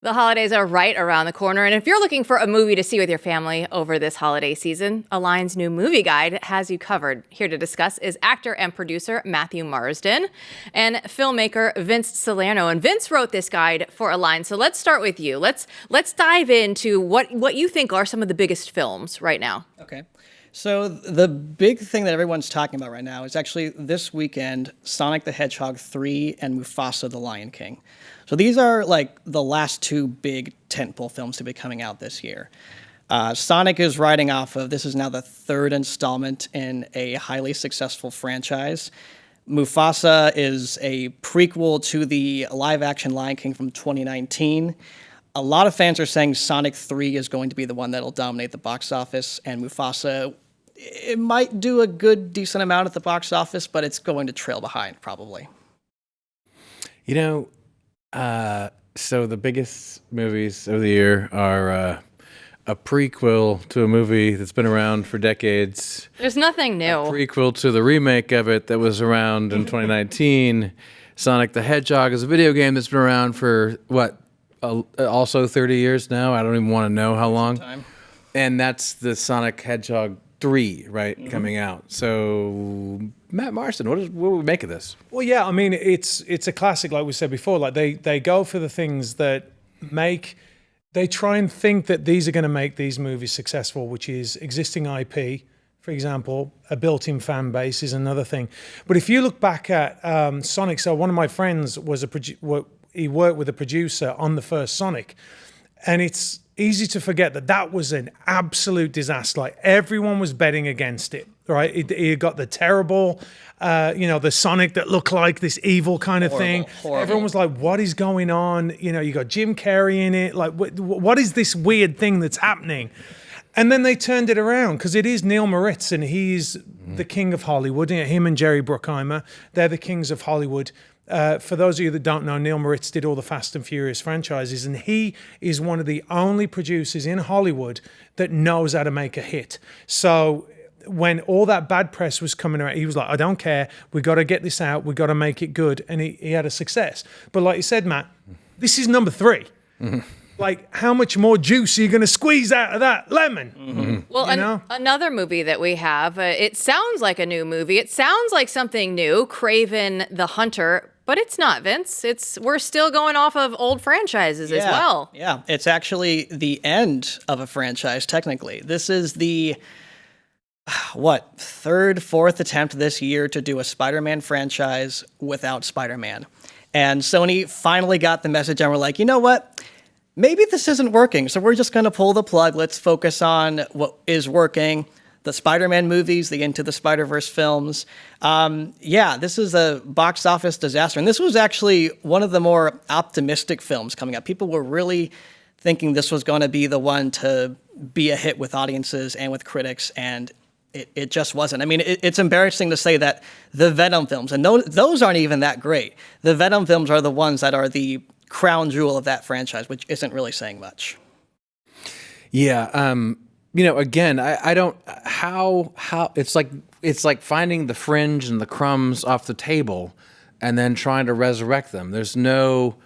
The holidays are right around the corner, and if you're looking for a movie to see with your family over this holiday season, Align's new movie guide has you covered. Here to discuss is actor and producer Matthew Marsden and filmmaker Vince Salerno. And Vince wrote this guide for Align. So let's start with you. Let's dive into what you think are some of the biggest films right now. Okay. So the big thing that everyone's talking about right now is actually this weekend, Sonic the Hedgehog 3 and Mufasa the Lion King. So these are like the last two big tentpole films to be coming out this year. Sonic is riding off of, this is now the third installment in a highly successful franchise. Mufasa is a prequel to the live-action Lion King from 2019. A lot of fans are saying Sonic 3 is going to be the one that'll dominate the box office, and Mufasa, it might do a good, decent amount at the box office, but it's going to trail behind, probably. You know, so the biggest movies of the year are a prequel to a movie that's been around for decades. There's nothing new. A prequel to the remake of it that was around in 2019. Sonic the Hedgehog is a video game that's been around for, also 30 years now. I don't even want to know how long. And that's the Sonic Hedgehog 3, right, coming out. So, Matt Marsden, what do we make of this? Well, yeah, I mean, it's a classic, like we said before. Like they go for the things that they try and think that these are going to make these movies successful, which is existing IP, for example. A built-in fan base is another thing. But if you look back at Sonic, so one of my friends was he worked with a producer on the first Sonic, and it's easy to forget that was an absolute disaster. Like everyone was betting against it, right? It got the terrible, the Sonic that looked like this evil kind of thing. Horrible. Everyone was like, what is going on? You got Jim Carrey in it. Like, what is this weird thing that's happening? And then they turned it around because it is Neil Moritz, and he's the king of Hollywood. Him and Jerry Bruckheimer, they're the kings of Hollywood. For those of you that don't know, Neil Moritz did all the Fast and Furious franchises, and he is one of the only producers in Hollywood that knows how to make a hit. So when all that bad press was coming around, he was like, I don't care. We got to get this out. We got to make it good. And he had a success. But like you said, Matt, this is number 3. Mm-hmm. Like, how much more juice are you going to squeeze out of that lemon? Mm-hmm. Well, another movie that we have, it sounds like a new movie. It sounds like something new, Kraven the Hunter, but it's not, Vince. We're still going off of old franchises as well. Yeah, it's actually the end of a franchise, technically. This is the, third, fourth attempt this year to do a Spider-Man franchise without Spider-Man. And Sony finally got the message and we're like, you know what? Maybe this isn't working, so we're just going to pull the plug. Let's focus on what is working. The Spider-Man movies, the Into the Spider-Verse films. This is a box office disaster. And this was actually one of the more optimistic films coming up. People were really thinking this was going to be the one to be a hit with audiences and with critics, and it just wasn't. I mean, it's embarrassing to say that the Venom films, and those aren't even that great. The Venom films are the ones that are the crown jewel of that franchise, which isn't really saying much. Yeah, again, I don't how it's like finding the fringe and the crumbs off the table, and then trying to resurrect them. There's no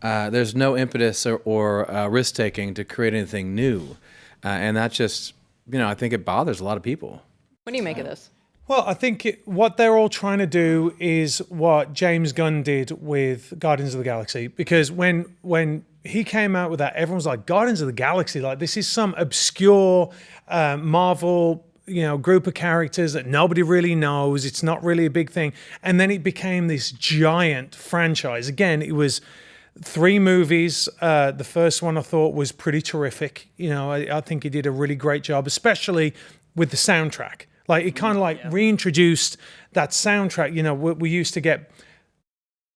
impetus or risk taking to create anything new, and that just I think it bothers a lot of people. What do you make of this? Well, I think what they're all trying to do is what James Gunn did with Guardians of the Galaxy. Because when he came out with that, everyone was like, Guardians of the Galaxy, like this is some obscure Marvel, group of characters that nobody really knows. It's not really a big thing. And then it became this giant franchise. Again, it was 3 movies. The first one I thought was pretty terrific. I think he did a really great job, especially with the soundtrack. Like, it kind of reintroduced that soundtrack, we used to get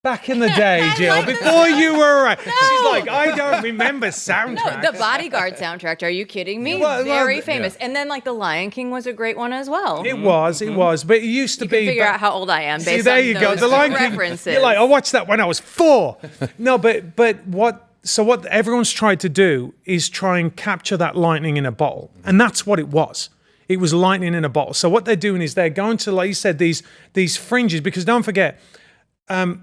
back in the day, Jill, before you were around. No. She's like, I don't remember soundtracks. No, the Bodyguard soundtrack, are you kidding me? Very famous. Yeah. And then, The Lion King was a great one as well. It was, but it used to be... You can figure out how old I am based there on you those go. The Lion references. King, you're like, I watched that when I was 4. No, but what everyone's tried to do is try and capture that lightning in a bottle. And that's what it was. It was lightning in a bottle. So what they're doing is they're going to, like you said, these fringes, because don't forget,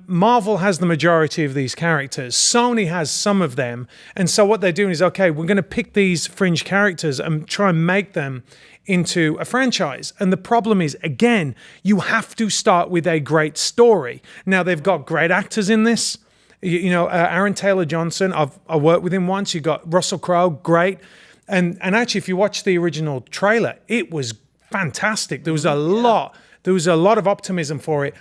Marvel has the majority of these characters. Sony has some of them. And so what they're doing is, okay, we're going to pick these fringe characters and try and make them into a franchise. And the problem is, again, you have to start with a great story. Now, they've got great actors in this. Aaron Taylor Johnson, I worked with him once. You got Russell Crowe, great. And actually, if you watch the original trailer, it was fantastic. There was a lot of optimism for it.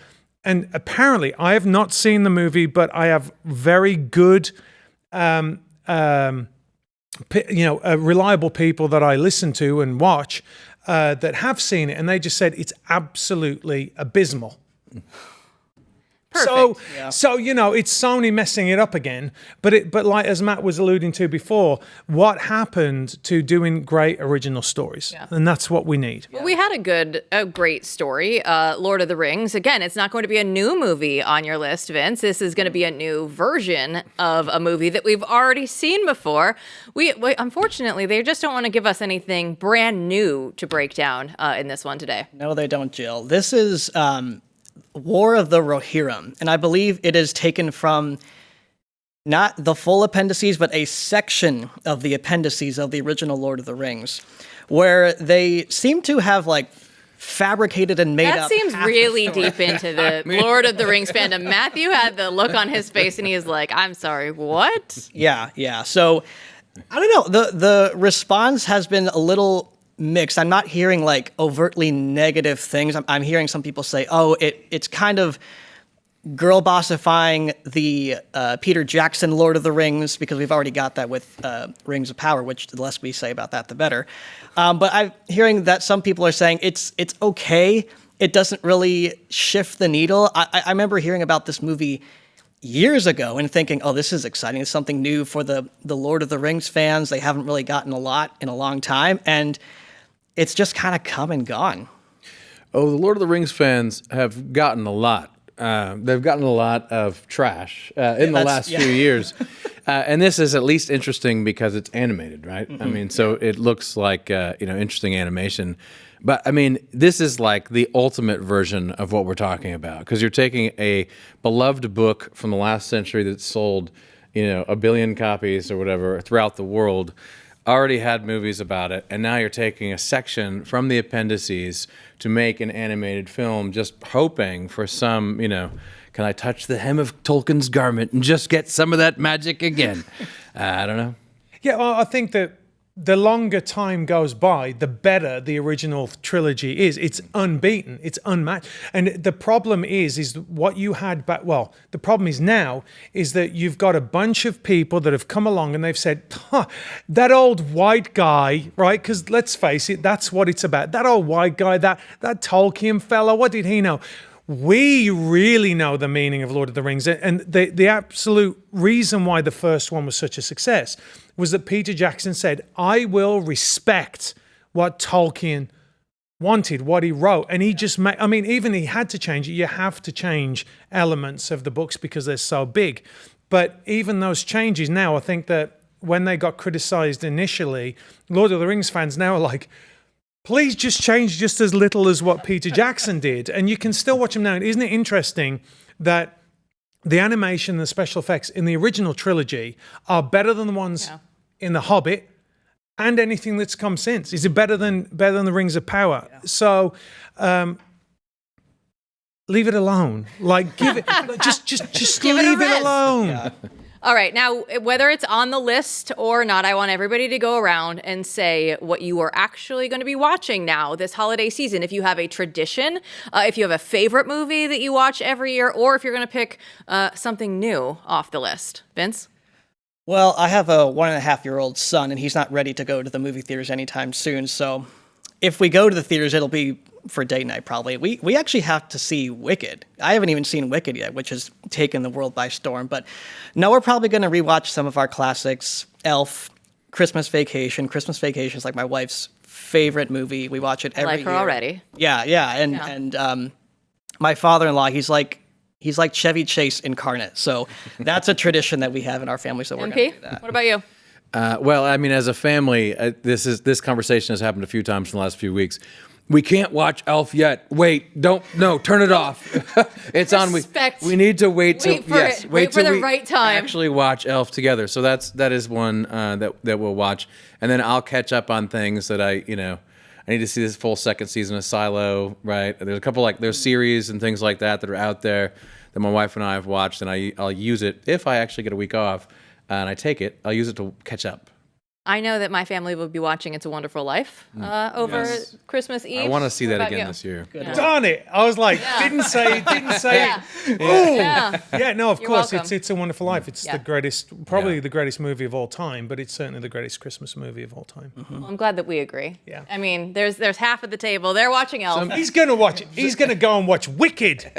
And apparently, I have not seen the movie, but I have very good, reliable people that I listen to and watch that have seen it, and they just said it's absolutely abysmal. Perfect. So it's Sony messing it up again. But like as Matt was alluding to before, what happened to doing great original stories? Yeah. And that's what we need. Well, we had a great story, Lord of the Rings. Again, it's not going to be a new movie on your list, Vince. This is going to be a new version of a movie that we've already seen before. We unfortunately, they just don't want to give us anything brand new to break down in this one today. No, they don't, Jill. This is War of the Rohirrim, and I believe it is taken from not the full appendices, but a section of the appendices of the original Lord of the Rings, where they seem to have fabricated and made up. That seems really deep into the Lord of the Rings fandom. Matthew had the look on his face, and he was like, "I'm sorry, what?" Yeah. So I don't know. The response has been a little mixed. I'm not hearing overtly negative things. I'm hearing some people say, "Oh, it's kind of girl bossifying the Peter Jackson Lord of the Rings," because we've already got that with Rings of Power, which the less we say about that, the better. But I'm hearing that some people are saying it's okay. It doesn't really shift the needle. I remember hearing about this movie years ago and thinking, oh, this is exciting. It's something new for the Lord of the Rings fans. They haven't really gotten a lot in a long time. And it's just kind of come and gone. Oh, the Lord of the Rings fans have gotten a lot. They've gotten a lot of trash in the last few years. And this is at least interesting because it's animated, right? Mm-hmm. I mean, so it looks like, interesting animation. But I mean, this is like the ultimate version of what we're talking about, because you're taking a beloved book from the last century that sold, 1 billion copies or whatever throughout the world, already had movies about it, and now you're taking a section from the appendices to make an animated film, just hoping for some, can I touch the hem of Tolkien's garment and just get some of that magic again? I don't know. Yeah, well, I think that the longer time goes by, the better the original trilogy is. It's unbeaten. It's unmatched. And the problem is what you had back. Well, the problem is now is that you've got a bunch of people that have come along and they've said, that old white guy, right? Because let's face it, that's what it's about. That old white guy, that Tolkien fella, what did he know? We really know the meaning of Lord of the Rings. And the absolute reason why the first one was such a success was that Peter Jackson said, I will respect what Tolkien wanted, what he wrote. And he just made, even he had to change it. You have to change elements of the books because they're so big. But even those changes now, I think that when they got criticized initially, Lord of the Rings fans now are like, please just change just as little as what Peter Jackson did. And you can still watch them now. And isn't it interesting that the animation and the special effects in the original trilogy are better than the ones in The Hobbit and anything that's come since? Is it better than the Rings of Power? Yeah. So leave it alone. Give it just leave it alone. Yeah. All right. Now, whether it's on the list or not, I want everybody to go around and say what you are actually going to be watching now this holiday season. If you have a tradition, if you have a favorite movie that you watch every year, or if you're going to pick something new off the list. Vince? Well, I have a 1.5-year-old son, and he's not ready to go to the movie theaters anytime soon. So if we go to the theaters, it'll be for date night probably. We actually have to see Wicked. I haven't even seen Wicked yet, which has taken the world by storm. But no, we're probably going to rewatch some of our classics. Elf, Christmas Vacation. Christmas Vacation is like my wife's favorite movie. We watch it every year. I like her already. Yeah. And my father-in-law, he's like Chevy Chase incarnate. So that's a tradition that we have in our family. So we're going to do that. What about you? Well, I mean, as a family, this conversation has happened a few times in the last few weeks. we can't watch Elf yet. Wait, turn it off. It's on. Respect. We need to wait till Wait for till the we right time. actually watch Elf together. So that is one that we'll watch, and then I'll catch up on things that I need to see this full second season of Silo. Right? There's a couple there's series and things like that are out there that my wife and I have watched, and I'll use it if I actually get a week off and I take it. I'll use it to catch up. I know that my family will be watching It's a Wonderful Life over Christmas Eve. I want to see What that about again you? this year. Darn it! I was like, didn't say Yeah. it. Ooh. Yeah. Yeah, no, of You're course, welcome. it's a Wonderful Life. It's Yeah. the greatest, probably the greatest movie of all time, but it's certainly the greatest Christmas movie of all time. Well, I'm glad that we agree. Yeah. I mean, there's half of the table. They're watching Elf. He's gonna watch it. He's gonna go and watch Wicked.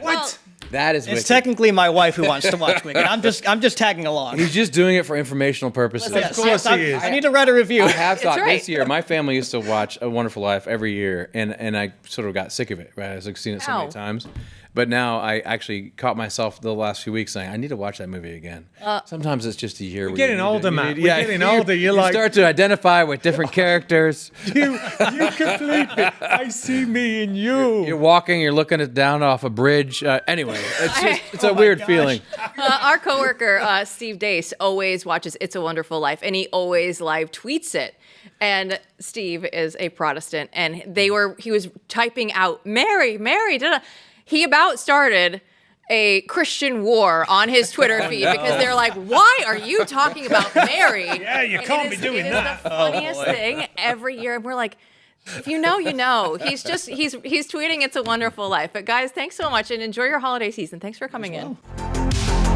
Well, That is It's wicked. technically my wife who wants to watch Wicked. I'm just tagging along. He's just doing it for informational purposes. Yes, Of course yes, he is. I need to write a review. I have thought right. this year. My family used to watch A Wonderful Life every year, and I sort of got sick of it. Right, I've seen it so many Ow. times. But now I actually caught myself the last few weeks saying I need to watch that movie again. Sometimes it's just a year. We're getting older, Matt. We're getting older. You're you like- start to identify with different characters. You complete me. I see me in you. You're walking. You're looking down off a bridge. Anyway, it's a weird feeling. our coworker Steve Dace always watches It's a Wonderful Life, and he always live tweets it. And Steve is a Protestant, and he was typing out Mary, Mary. Da-da. He about started a Christian war on his Twitter feed because they're like, "Why are you talking about Mary?" Yeah, you can't be doing that. It is the funniest thing every year, and we're like, if you know, you know. He's tweeting It's a Wonderful Life. But guys, thanks so much, and enjoy your holiday season. Thanks for coming in.